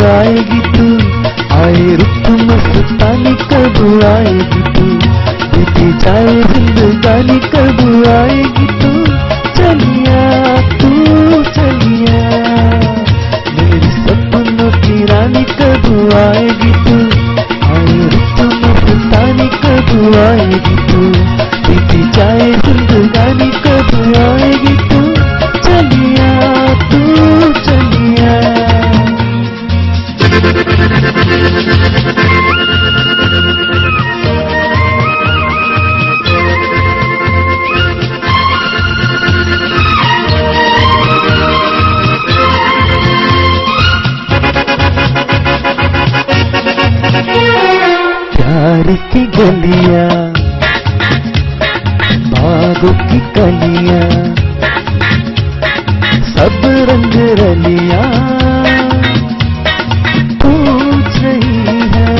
आएगी तू, आए रुत मस्तानी कब आएगी तू, बीती जाए जिंदगानी कब आएगी तू, चलिया तू चलिया, मेरी सपनों की रानी कब आएगी तू, आए रुत मस्तानी कब आएगी तू, बीती जाए जिंदगानी कब आएगी तू, चलिया तू चलिया। प्यार की गलियां, बागों की कलियां, सब रंग रलियां पूछ रही है।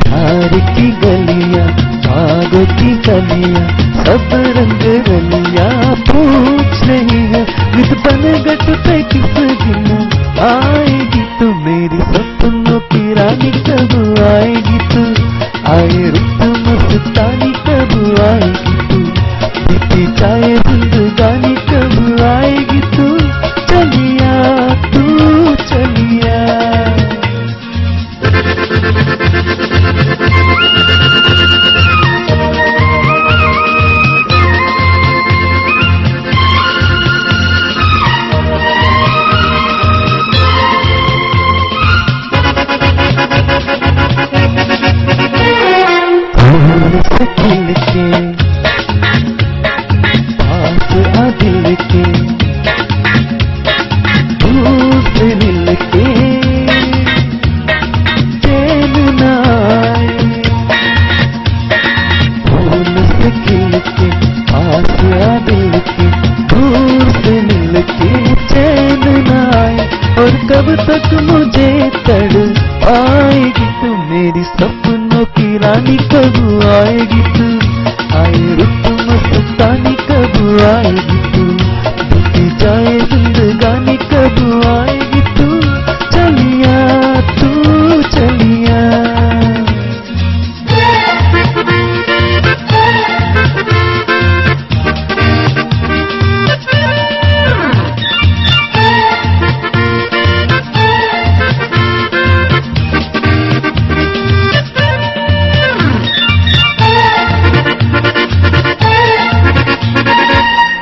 प्यार की गलियां, बागों की कलियां, सब रंग रलियां पूछ रही है। विद बनगट पे किस दिन आएगी तू, मेरी सपनों की रानी कब आएगी तू, आए रुत मस्तानी कब आएगी तू, बीती जाए जिंदगानी कब आएगी तू, चलिया तू चलिया। फूल से खिल के पास आ दिल के, दूर से मिल के चैन न आए। फूल से खिल के पास आ दिल के, दूर से मिल के चैन न आए। और कब तक मुझे तड़ पाएगी तू, मेरी सपनों की रानी कब आएगी तू, आए रुत मस्तानी कब आएगी तू, बीती जाए जिंदगानी कब आएगी तू, चलिया तू चलिया।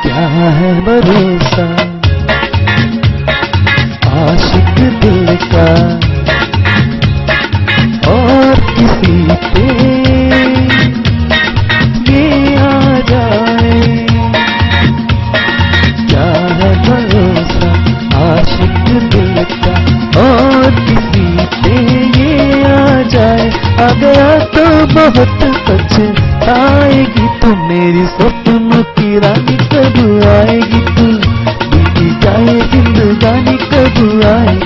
क्या है भरोसा आशिक दिल का और किसी पे ये आ जाए। क्या है भरोसा आशिक दिल का और किसी पे ये आ जाए। आ गया तो बहुत पछताएगी तू, मेरी सपनों की रानी कब आएगी तू, बीती जाए जिंदगानी कब आएगी